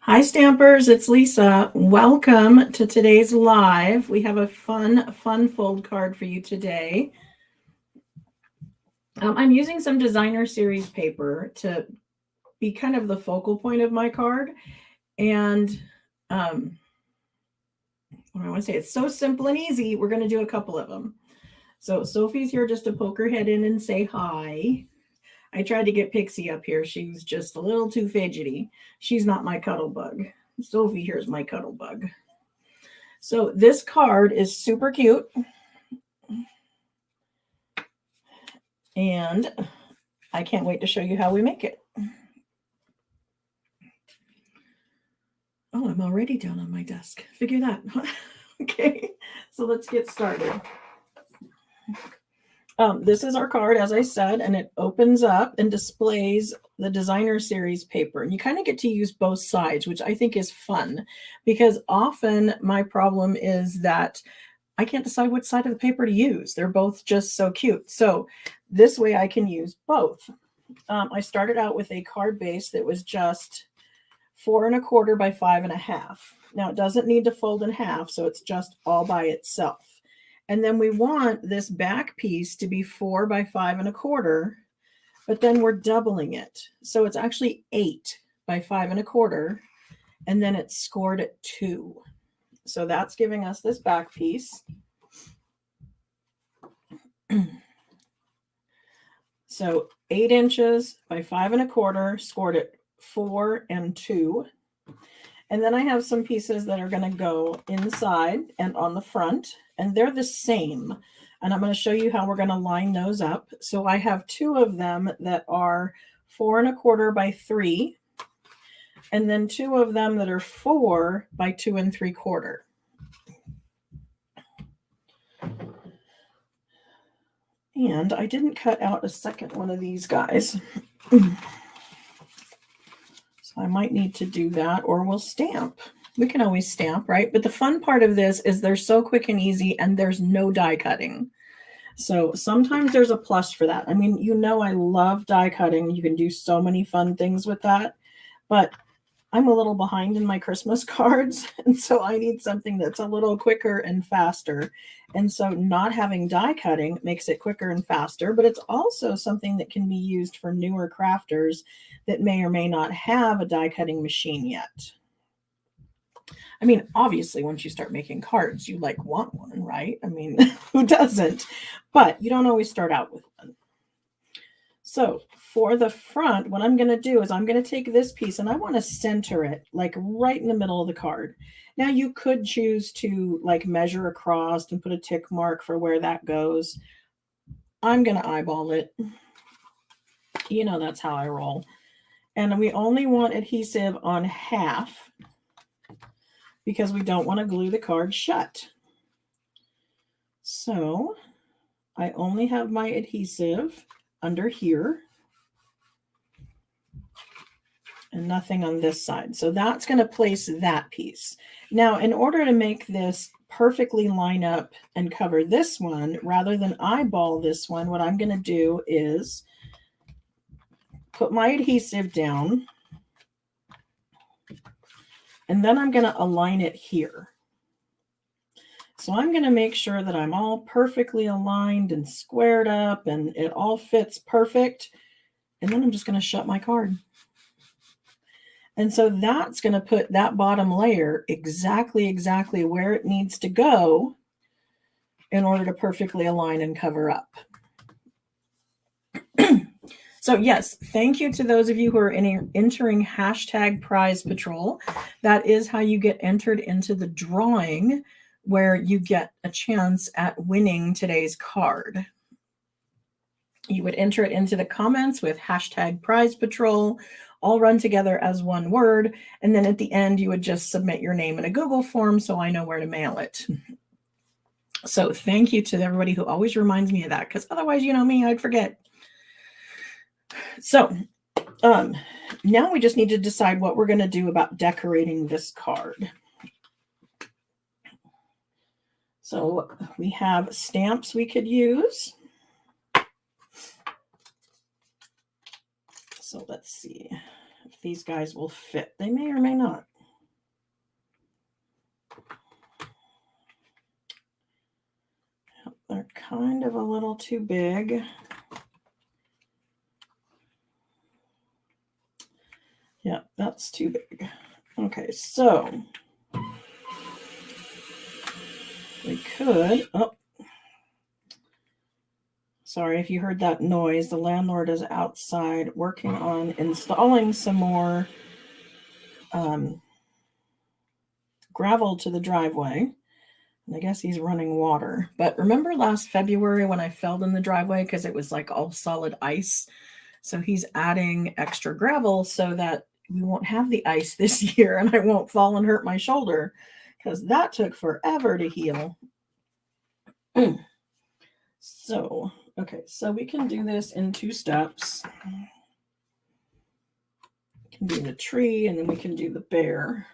Hi Stampers, it's Lisa. Welcome to today's live. We have a fun fold card for you today. I'm using some designer series paper to be kind of the focal point of my card. And what I want to say, it's so simple and easy. We're going to do a couple of them. So Sophie's here just to poke her head in and say hi. I tried to get Pixie up here. She's just a little too fidgety. She's not my cuddle bug. Sophie here's my cuddle bug. So this card is super cute. And I can't wait to show you how we make it. Oh, I'm already down on my desk. Figure that. Okay, so let's get started. This is our card, as I said, and it opens up and displays the designer series paper. And you kind of get to use both sides, which I think is fun, because often my problem is that I can't decide which side of the paper to use. They're both just so cute. So this way I can use both. I started out with a card base that was just 4 1/4 by 5 1/2. Now it doesn't need to fold in half, so it's just all by itself. And then we want this back piece to be 4 by 5 1/4, but then we're doubling it. So it's actually 8 by 5 1/4, and then it's scored at 2. So that's giving us this back piece. So 8 inches by 5 1/4, scored at 4 and 2. And then I have some pieces that are going to go inside and on the front, and they're the same. And I'm going to show you how we're going to line those up. So I have 2 of them that are 4 1/4 by 3, and then 2 of them that are 4 by 2 3/4. And I didn't cut out a second one of these guys. So I might need to do that, or we'll stamp. We can always stamp, right? But the fun part of this is they're so quick and easy, and there's no die cutting. So sometimes there's a plus for that. I mean, you know, I love die cutting. You can do so many fun things with that. But I'm a little behind in my Christmas cards, and so I need something that's a little quicker and faster. And so not having die cutting makes it quicker and faster, but it's also something that can be used for newer crafters that may or may not have a die cutting machine yet. I mean, obviously, once you start making cards, you want one, right? I mean, who doesn't? But you don't always start out with one. So for the front, what I'm going to do is I'm going to take this piece and I want to center it right in the middle of the card. Now you could choose to measure across and put a tick mark for where that goes. I'm going to eyeball it. You know, that's how I roll. And we only want adhesive on half because we don't want to glue the card shut. So I only have my adhesive under here and nothing on this side. So that's going to place that piece. Now, in order to make this perfectly line up and cover this one, rather than eyeball this one, what I'm going to do is put my adhesive down, and then I'm going to align it here. So I'm going to make sure that I'm all perfectly aligned and squared up and it all fits perfect. And then I'm just going to shut my card. And so that's going to put that bottom layer exactly where it needs to go in order to perfectly align and cover up. So yes, thank you to those of you who are entering #Prize Patrol. That is how you get entered into the drawing where you get a chance at winning today's card. You would enter it into the comments with #Prize Patrol, all run together as one word. And then at the end, you would just submit your name in a Google form so I know where to mail it. So thank you to everybody who always reminds me of that, because otherwise, you know me, I'd forget. So now we just need to decide what we're going to do about decorating this card. So we have stamps we could use. So let's see if these guys will fit. They may or may not. kind of a little too big. Yeah, that's too big. Okay, so we could, oh, sorry if you heard that noise. The landlord is outside working on installing some more gravel to the driveway. And I guess he's running water. But remember last February when I felled in the driveway because it was like all solid ice? So he's adding extra gravel so that we won't have the ice this year and I won't fall and hurt my shoulder because that took forever to heal. So, okay, so we can do this in 2 steps. We can do the tree and then we can do the bear.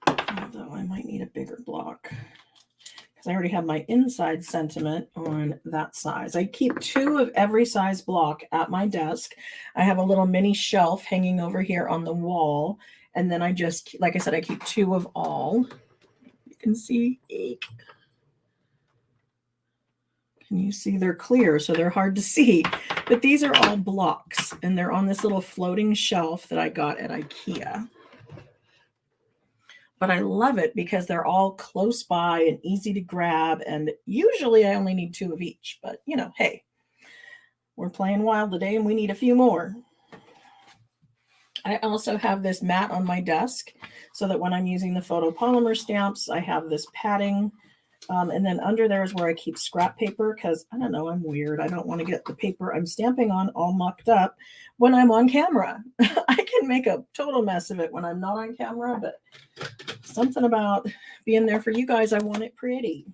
Although I might need a bigger block because I already have my inside sentiment on that size. I keep 2 of every size block at my desk. I have a little mini shelf hanging over here on the wall. And then I just, like I said, I keep 2 of all. You can see, can you see they're clear? So they're hard to see. But these are all blocks and they're on this little floating shelf that I got at IKEA. But I love it because they're all close by and easy to grab. And usually I only need 2 of each. But, you know, hey, we're playing wild today and we need a few more. I also have this mat on my desk so that when I'm using the photopolymer stamps, I have this padding. And then under there is where I keep scrap paper because, I don't know, I'm weird. I don't want to get the paper I'm stamping on all mucked up when I'm on camera. I can make a total mess of it when I'm not on camera, but something about being there for you guys, I want it pretty.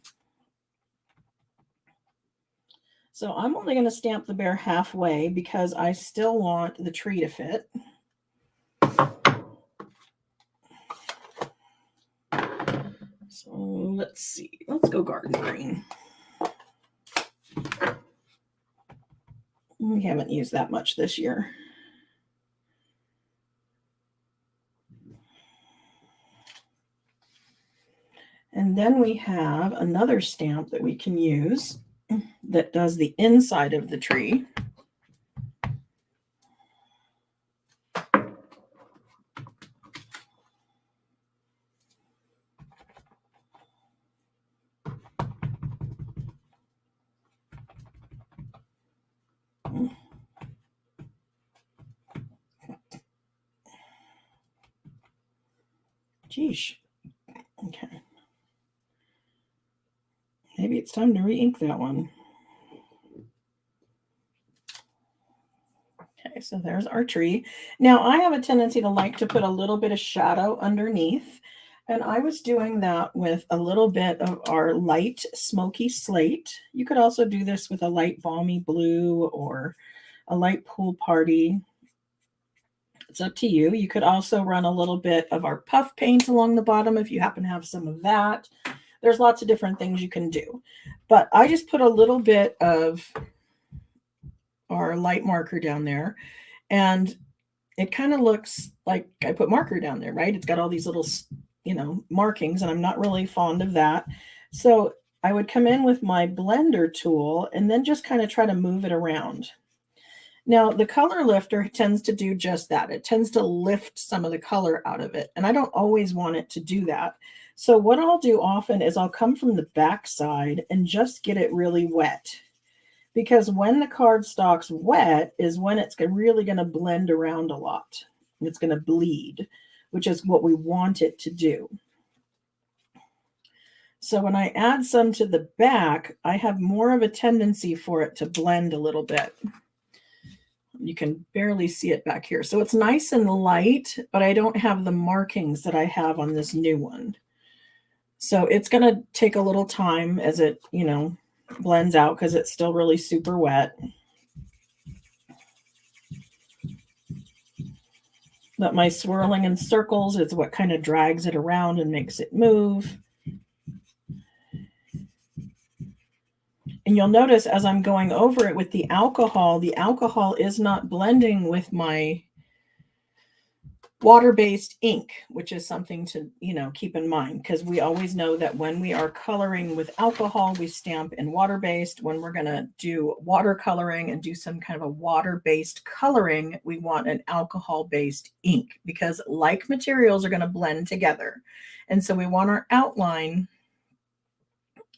So I'm only going to stamp the bear halfway because I still want the tree to fit. So let's see. Let's go garden green. We haven't used that much this year. And then we have another stamp that we can use that does the inside of the tree. Geesh. Okay. Maybe it's time to re-ink that one. Okay, so there's our tree. Now I have a tendency to like to put a little bit of shadow underneath. And I was doing that with a little bit of our light smoky slate. You could also do this with a light balmy blue or a light pool party. It's up to you. You could also run a little bit of our puff paint along the bottom if you happen to have some of that. There's lots of different things you can do. But I just put a little bit of our light marker down there. And it kind of looks like I put marker down there, right? It's got all these little, you know, markings, and I'm not really fond of that. So I would come in with my blender tool and then just kind of try to move it around. Now, the color lifter tends to do just that. It tends to lift some of the color out of it, and I don't always want it to do that. So what I'll do often is I'll come from the back side and just get it really wet. Because when the cardstock's wet is when it's really going to blend around a lot. It's going to bleed, which is what we want it to do. So when I add some to the back, I have more of a tendency for it to blend a little bit. You can barely see it back here. So it's nice and light, but I don't have the markings that I have on this new one. So it's going to take a little time as it, you know, blends out because it's still really super wet. But my swirling in circles is what kind of drags it around and makes it move. And you'll notice as I'm going over it with the alcohol is not blending with my water-based ink, which is something to, keep in mind, because we always know that when we are coloring with alcohol, we stamp in water-based. When we're going to do watercoloring and do some kind of a water-based coloring, we want an alcohol-based ink, because like materials are going to blend together. And so we want our outline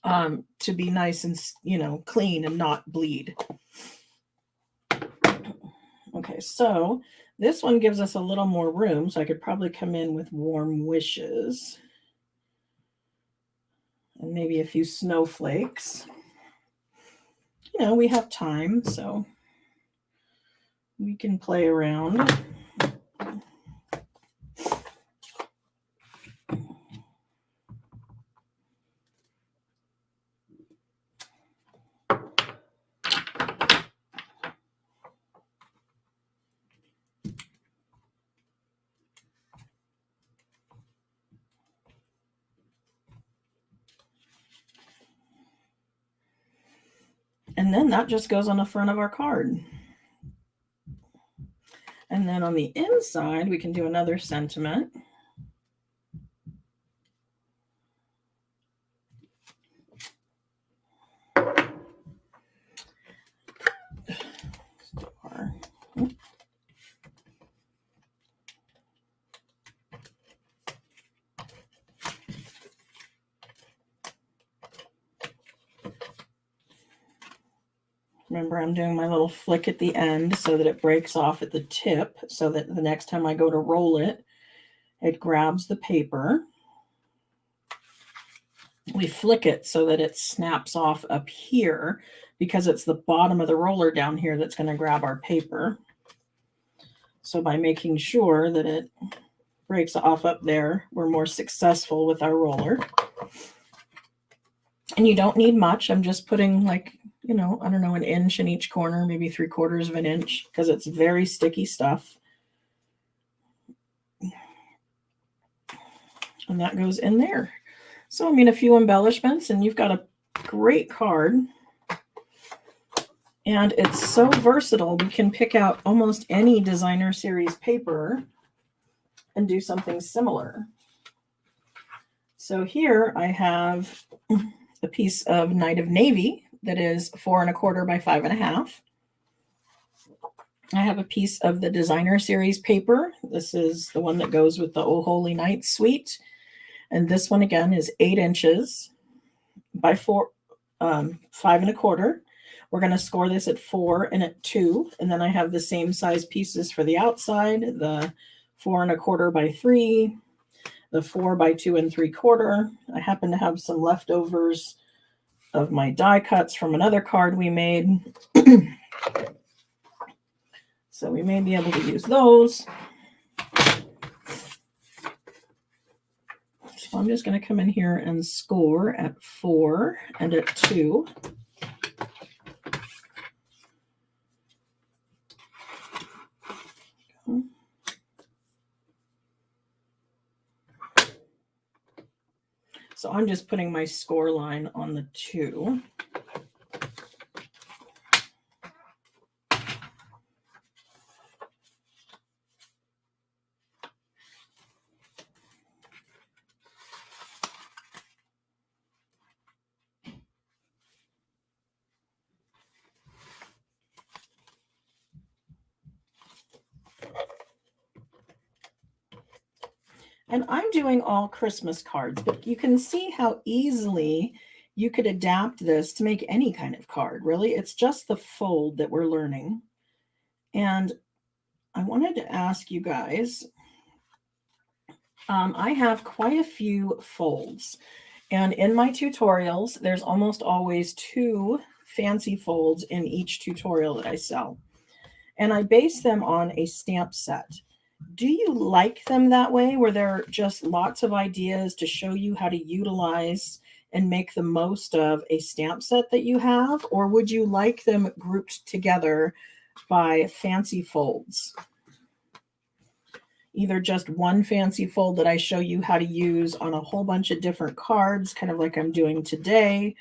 to be nice and, clean and not bleed. Okay, so this one gives us a little more room, so I could probably come in with warm wishes and maybe a few snowflakes. We have time, so we can play around. And then that just goes on the front of our card. And then on the inside, we can do another sentiment. Remember, I'm doing my little flick at the end so that it breaks off at the tip, so that the next time I go to roll it, it grabs the paper. We flick it so that it snaps off up here, because it's the bottom of the roller down here that's going to grab our paper. So by making sure that it breaks off up there, we're more successful with our roller. And you don't need much. I'm just putting like, I don't know, an inch in each corner, maybe 3/4 of an inch, because it's very sticky stuff. And that goes in there. So, a few embellishments, and you've got a great card. And it's so versatile. We can pick out almost any designer series paper and do something similar. So here I have a piece of Night of Navy that is 4 1/4 by 5 1/2. I have a piece of the designer series paper. This is the one that goes with the Oh Holy Night suite. And this one again is 8 inches by 5 1/4. We're going to score this at 4 and at 2. And then I have the same size pieces for the outside, the 4 1/4 by 3, the 4 by 2 3/4. I happen to have some leftovers of my die cuts from another card we made. So we may be able to use those. So I'm just going to come in here and score at 4 and at 2. So I'm just putting my score line on the 2. And I'm doing all Christmas cards, but you can see how easily you could adapt this to make any kind of card, really. It's just the fold that we're learning. And I wanted to ask you guys, I have quite a few folds. And in my tutorials, there's almost always 2 fancy folds in each tutorial that I sell. And I base them on a stamp set. Do you like them that way, where there are just lots of ideas to show you how to utilize and make the most of a stamp set that you have? Or would you like them grouped together by fancy folds? Either just one fancy fold that I show you how to use on a whole bunch of different cards, kind of like I'm doing today,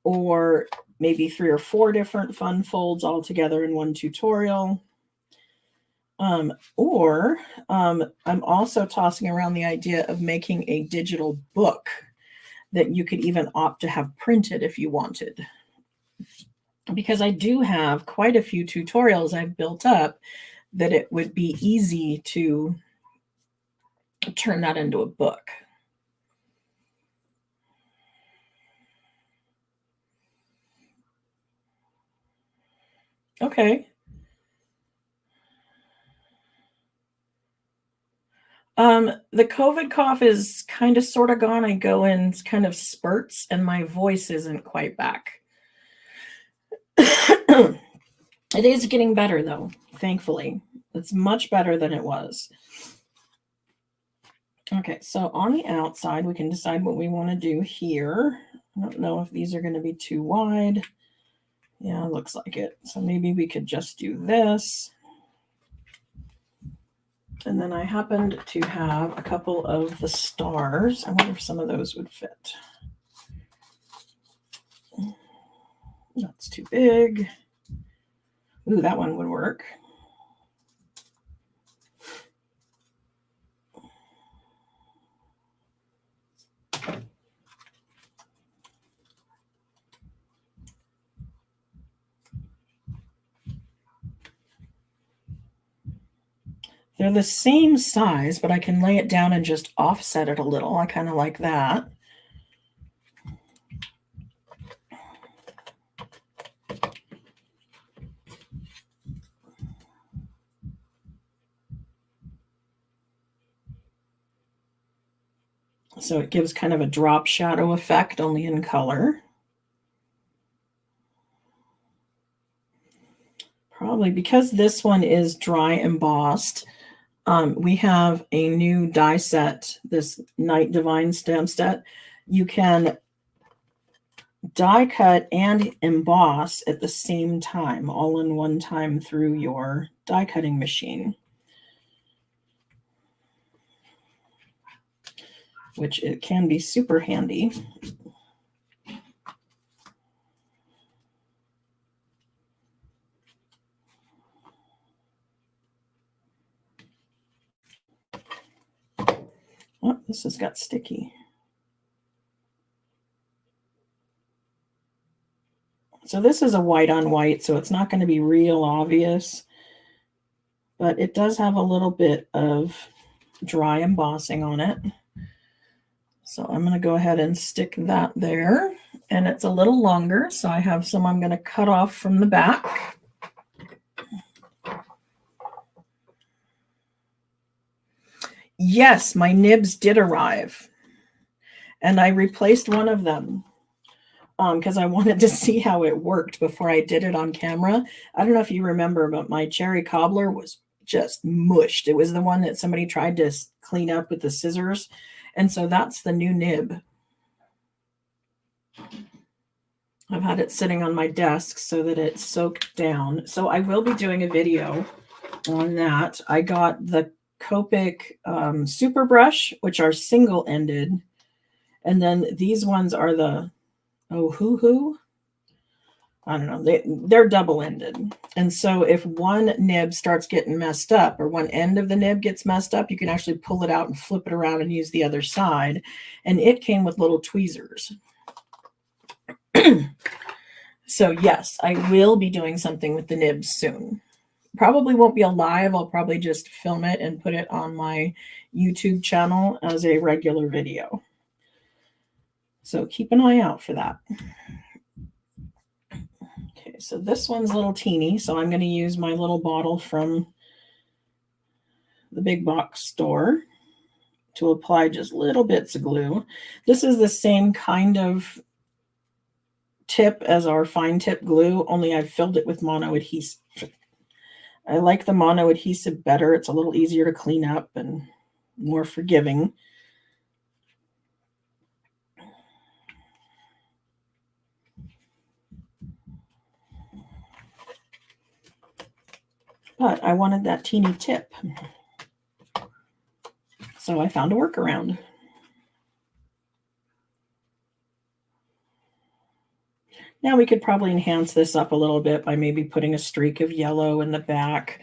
or maybe 3 or 4 different fun folds all together in one tutorial. Or I'm also tossing around the idea of making a digital book that you could even opt to have printed if you wanted. Because I do have quite a few tutorials I've built up that it would be easy to turn that into a book. Okay. The COVID cough is kind of sort of gone. I go in kind of spurts and my voice isn't quite back. It is getting better though, thankfully. It's much better than it was. Okay, so on the outside, we can decide what we want to do here. I don't know if these are going to be too wide. Yeah, looks like it. So maybe we could just do this. And then I happened to have a couple of the stars. I wonder if some of those would fit. That's too big. Ooh, that one would work. They're the same size, but I can lay it down and just offset it a little. I kind of like that. So it gives kind of a drop shadow effect, only in color. Probably because this one is dry embossed, we have a new die set, this Night Divine stamp set. You can die cut and emboss at the same time, all in one time through your die cutting machine, which it can be super handy. Oh, this has got sticky. So this is a white on white, so it's not going to be real obvious, but it does have a little bit of dry embossing on it. So I'm going to go ahead and stick that there, and it's a little longer, so I have some I'm going to cut off from the back. Yes, my nibs did arrive, and I replaced one of them because I wanted to see how it worked before I did it on camera. I don't know if you remember, but my cherry cobbler was just mushed. It was the one that somebody tried to clean up with the scissors, and so that's the new nib. I've had it sitting on my desk so that it's soaked down. So I will be doing a video on that. I got the Copic Super Brush, which are single-ended. And then these ones are the, I don't know. They're double-ended. And so if one nib starts getting messed up or one end of the nib gets messed up, you can actually pull it out and flip it around and use the other side. And it came with little tweezers. So yes, I will be doing something with the nibs soon. Probably won't be a live. I'll probably just film it and put it on my YouTube channel as a regular video. So keep an eye out for that. Okay, so this one's a little teeny, so I'm going to use my little bottle from the big box store to apply just little bits of glue. This is the same kind of tip as our fine tip glue, only I've filled it with mono adhesive. I like the mono adhesive better. It's a little easier to clean up and more forgiving. But I wanted that teeny tip. So I found a workaround. Now we could probably enhance this up a little bit by maybe putting a streak of yellow in the back.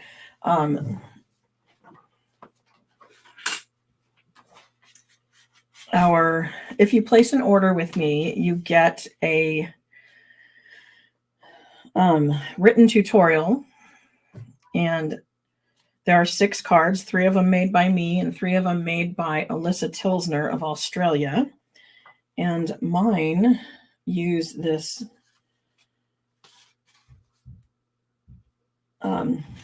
if you place an order with me, you get a written tutorial, and there are 6 cards, 3 of them made by me and 3 of them made by Alyssa Tilsner of Australia. And mine use this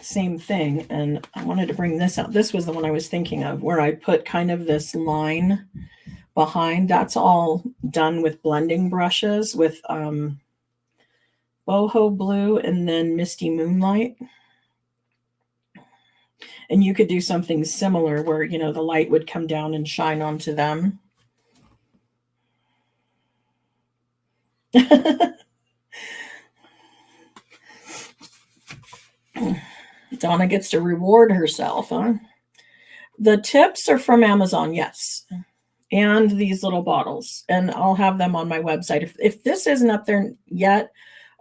same thing. And I wanted to bring this out. This was the one I was thinking of, where I put kind of this line behind. That's all done with blending brushes with boho blue and then misty moonlight. And you could do something similar where, you know, the light would come down and shine onto them. Donna gets to reward herself, huh? The tips are from Amazon, yes. And these little bottles. And I'll have them on my website. If this isn't up there yet,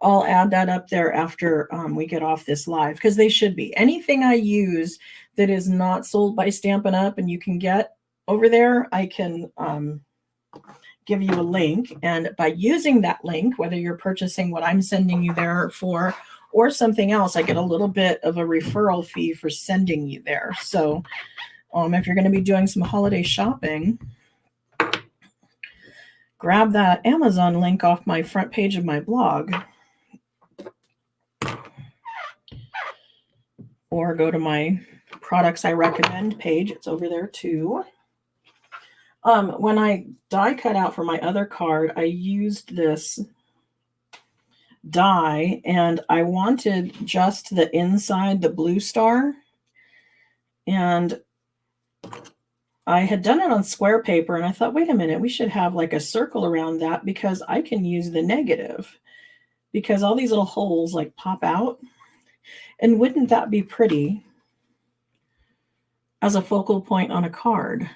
I'll add that up there after we get off this live, because they should be. Anything I use that is not sold by Stampin' Up and you can get over there, I can give you a link. And by using that link, whether you're purchasing what I'm sending you there for or something else, I get a little bit of a referral fee for sending you there. So if you're going to be doing some holiday shopping, grab that Amazon link off my front page of my blog, or go to my products I recommend page. It's over there too. When I die cut out for my other card, I used this die and I wanted just the inside, the blue star. And I had done it on square paper and I thought, wait a minute, we should have like a circle around that because I can use the negative, because all these little holes like pop out. And wouldn't that be pretty as a focal point on a card?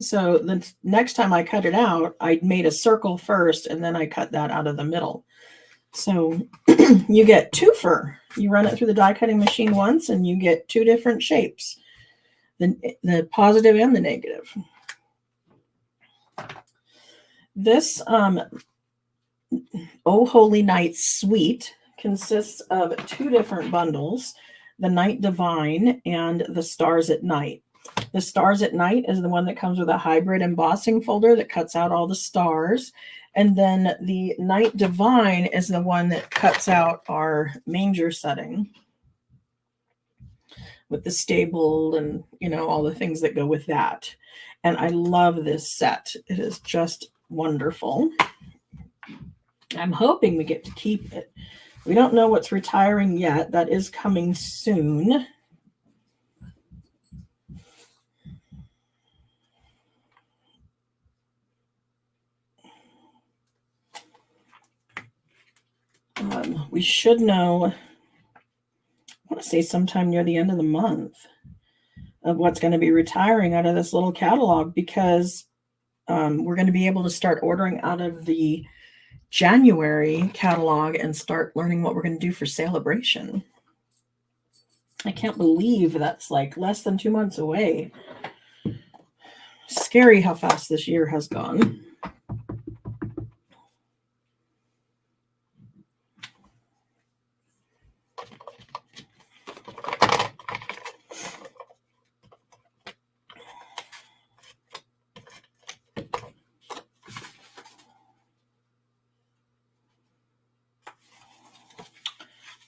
So the next time I cut it out, I made a circle first and then I cut that out of the middle. So you get twofer. You run it through the die cutting machine once and you get 2 different shapes, the positive and the negative. This Oh Holy Night Suite consists of 2 different bundles, the Night Divine and the Stars at Night. The Stars at Night is the one that comes with a hybrid embossing folder that cuts out all the stars. And then the Night Divine is the one that cuts out our manger setting with the stable and, you know, all the things that go with that. And I love this set. It is just wonderful. I'm hoping we get to keep it. We don't know what's retiring yet. That is coming soon. We should know, I want to say sometime near the end of the month, of what's going to be retiring out of this little catalog, because we're going to be able to start ordering out of the January catalog and start learning what we're going to do for Celebration. I can't believe that's like less than 2 months away. Scary how fast this year has gone.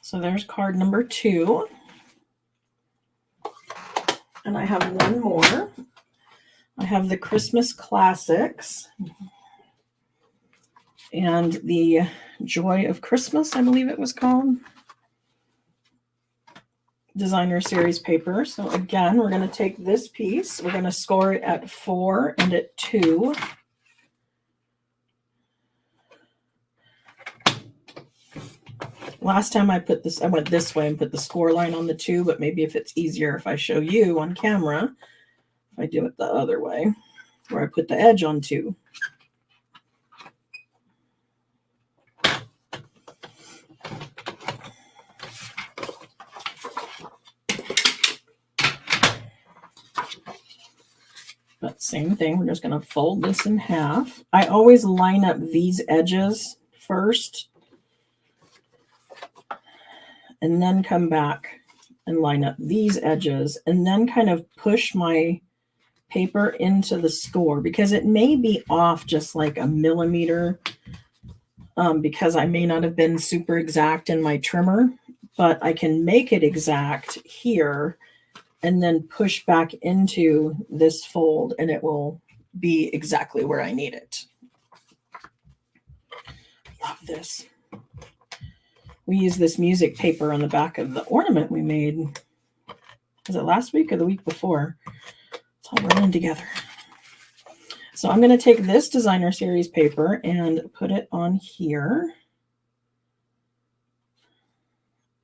So there's card number 2. And I have one more. I have the Christmas Classics and the Joy of Christmas, I believe it was called. Designer series paper. So again, we're going to take this piece. We're going to score it at 4 and at 2. Last time I put this, I went this way and put the score line on the 2, but maybe if it's easier if I show you on camera, if I do it the other way, where I put the edge on 2. But Same thing. We're just going to fold this in half. I always line up these edges first and then come back and line up these edges and then kind of push my paper into the score, because it may be off just like a millimeter, because I may not have been super exact in my trimmer, but I can make it exact here and then push back into this fold and it will be exactly where I need it. Love this. We use this music paper on the back of the ornament we made. Was it last week or the week before? It's all running together. So I'm going to take this designer series paper and put it on here.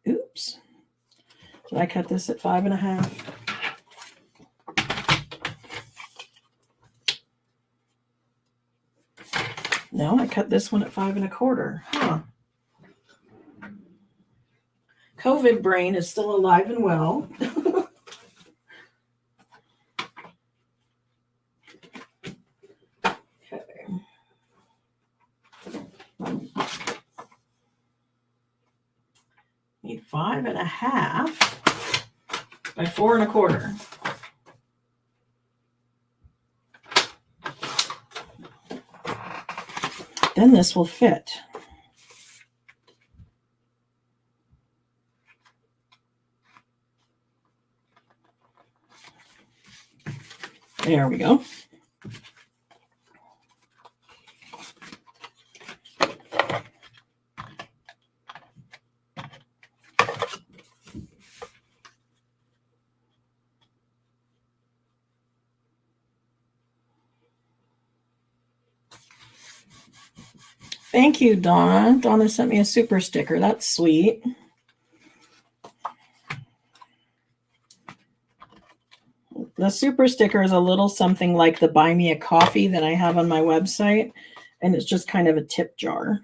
Oops. Did I cut this at 5.5? No, I cut this one at 5.25. Huh. COVID brain is still alive and well. Okay. Need 5.5 by 4.25. Then this will fit. There we go. Thank you, Donna. Donna sent me a super sticker. That's sweet. The super sticker is a little something like the Buy Me a Coffee that I have on my website, and it's just kind of a tip jar.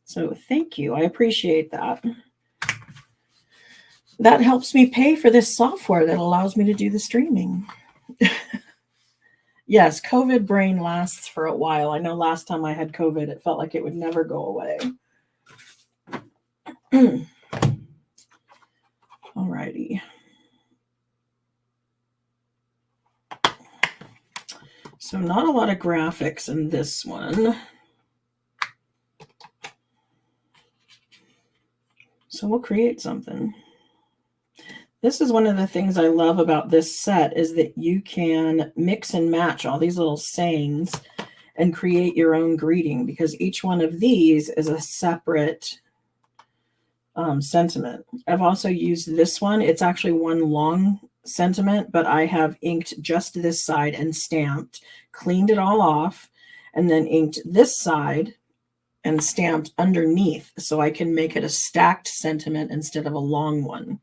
So thank you. I appreciate that. That helps me pay for this software that allows me to do the streaming. Yes, COVID brain lasts for a while. I know last time I had COVID, it felt like it would never go away. Alrighty. So not a lot of graphics in this one. So we'll create something. This is one of the things I love about this set, is that you can mix and match all these little sayings and create your own greeting, because each one of these is a separate sentiment. I've also used this one. It's actually one long sentiment, but I have inked just this side and stamped, cleaned it all off, and then inked this side and stamped underneath so I can make it a stacked sentiment instead of a long one.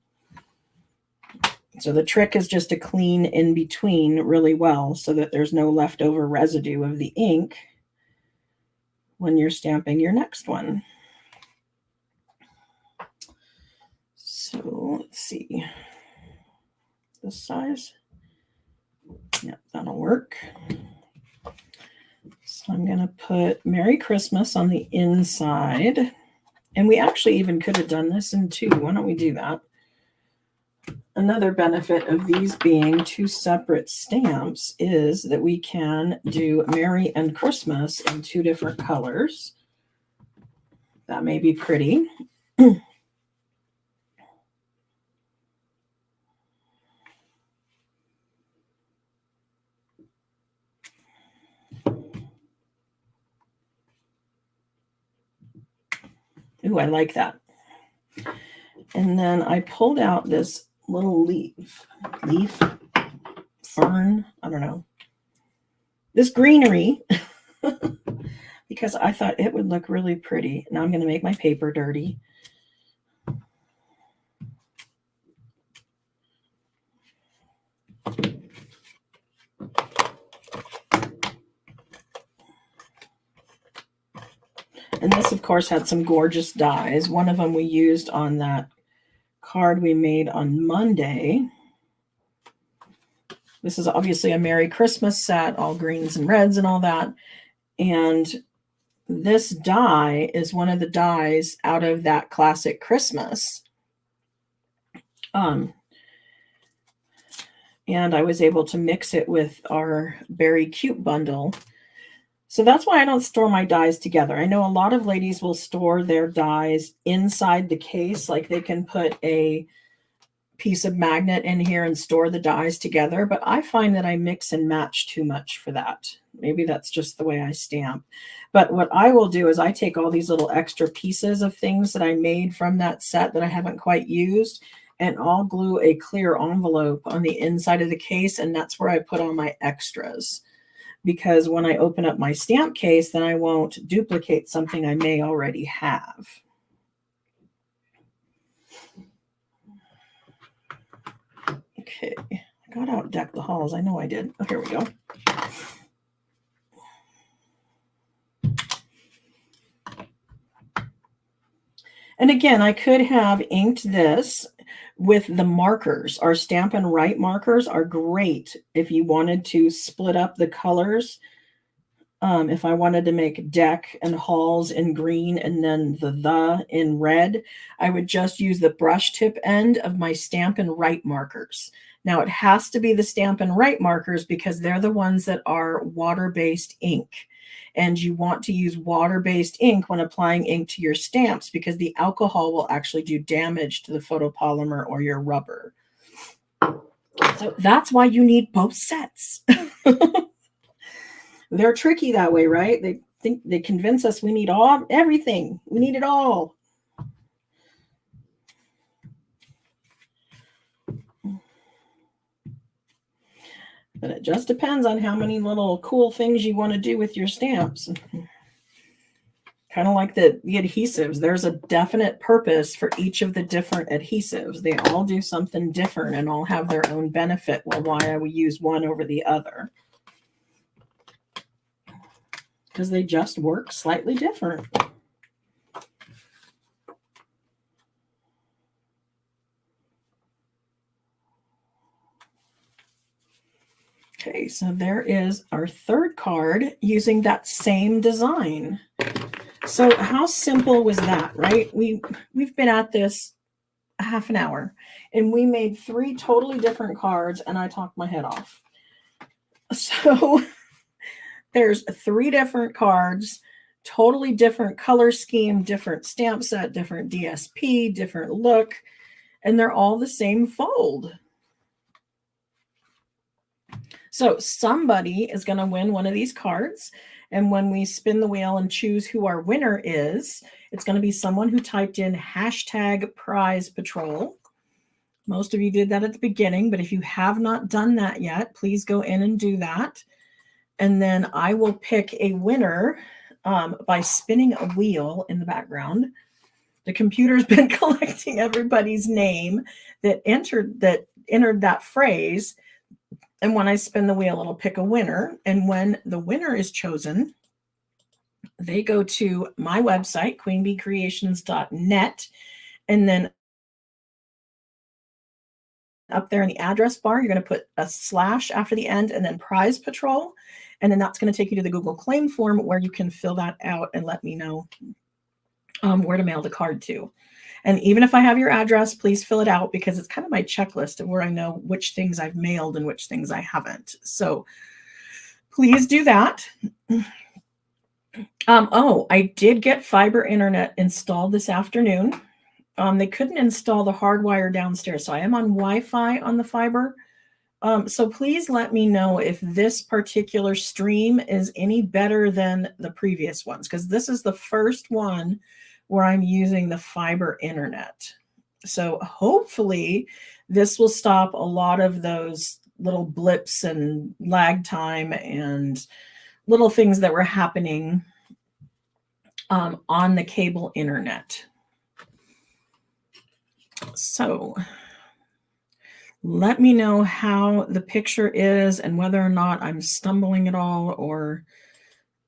So the trick is just to clean in between really well so that there's no leftover residue of the ink when you're stamping your next one. So let's see. This size. Yeah, that'll work. So I'm going to put Merry Christmas on the inside. And we actually even could have done this in two. Why don't we do that? Another benefit of these being two separate stamps is that we can do Merry and Christmas in two different colors. That may be pretty. Ooh, I like that. And then I pulled out this little leaf, fern, I don't know, this greenery, because I thought it would look really pretty. Now I'm going to make my paper dirty. And this, of course, had some gorgeous dies. One of them we used on that card we made on Monday. This is obviously a Merry Christmas set, all greens and reds and all that. And this die is one of the dies out of that classic Christmas. And I was able to mix it with our Beary Cute bundle. So that's why I don't store my dies together. I know a lot of ladies will store their dies inside the case, like they can put a piece of magnet in here and store the dies together, but I find that I mix and match too much for that. Maybe that's just the way I stamp. But what I will do is I take all these little extra pieces of things that I made from that set that I haven't quite used, and I'll glue a clear envelope on the inside of the case, and that's where I put all my extras. Because when I open up my stamp case, then I won't duplicate something I may already have. Okay, I got out Deck the Halls. I know I did. Oh, here we go. And again, I could have inked this with the markers. Our Stampin' Write markers are great if you wanted to split up the colors. If I wanted to make deck and halls in green and then the in red, I would just use the brush tip end of my Stampin' Write markers. Now it has to be the Stampin' Write markers because they're the ones that are water-based ink. And you want to use water-based ink when applying ink to your stamps because the alcohol will actually do damage to the photopolymer or your rubber. So that's why you need both sets. They're tricky that way, right? They convince us we need everything. We need it all. But it just depends on how many little cool things you want to do with your stamps. Kind of like the adhesives. There's a definite purpose for each of the different adhesives. They all do something different and all have their own benefit. Well, why I would use one over the other. Because they just work slightly different. Okay, so there is our third card using that same design. So how simple was that, right? We've been at this a half an hour and we made 3 totally different cards and I talked my head off. So there's 3 different cards, totally different color scheme, different stamp set, different DSP, different look, and they're all the same fold. So somebody is going to win one of these cards. And when we spin the wheel and choose who our winner is, it's going to be someone who typed in #PrizePatrol. Most of you did that at the beginning, but if you have not done that yet, please go in and do that. And then I will pick a winner by spinning a wheel in the background. The computer's been collecting everybody's name that entered that phrase. And when I spin the wheel, it'll pick a winner. And when the winner is chosen, they go to my website, queenbeecreations.net. And then up there in the address bar, you're going to put a / after the end and then Prize Patrol. And then that's going to take you to the Google claim form where you can fill that out and let me know where to mail the card to. And even if I have your address, please fill it out because it's kind of my checklist of where I know which things I've mailed and which things I haven't. So please do that. Oh, I did get fiber internet installed this afternoon. They couldn't install the hardwire downstairs, so I am on Wi-Fi on the fiber. So please let me know if this particular stream is any better than the previous ones, because this is the first one where I'm using the fiber internet. So hopefully this will stop a lot of those little blips and lag time and little things that were happening on the cable internet. So let me know how the picture is and whether or not I'm stumbling at all or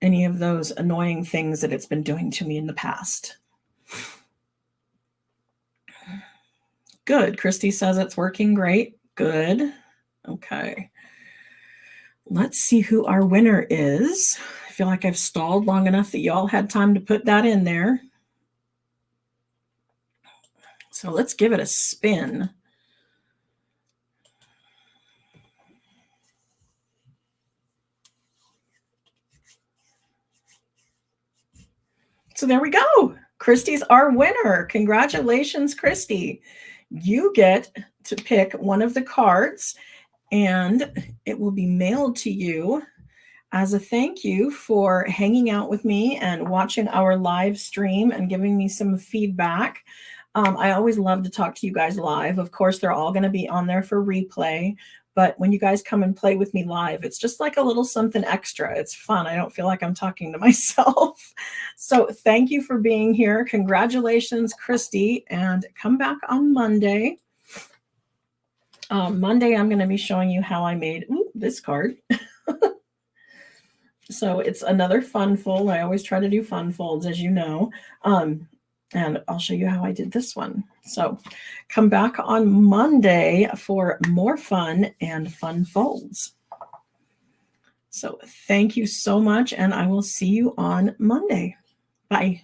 any of those annoying things that it's been doing to me in the past. Good. Christy says it's working great. Good. Okay. let's see who our winner is. I feel like I've stalled long enough that y'all had time to put that in there. So let's give it a spin. So there we go. Christy's our winner. Congratulations, Christy. You get to pick one of the cards and it will be mailed to you as a thank you for hanging out with me and watching our live stream and giving me some feedback. I always love to talk to you guys live. Of course, they're all going to be on there for replay. But when you guys come and play with me live, it's just like a little something extra. It's fun. I don't feel like I'm talking to myself. So thank you for being here. Congratulations, Christy. And come back on Monday. Monday, I'm going to be showing you how I made this card. So it's another fun fold. I always try to do fun folds, as you know. And I'll show you how I did this one. So come back on Monday for more fun and fun folds. So thank you so much, and I will see you on Monday. Bye.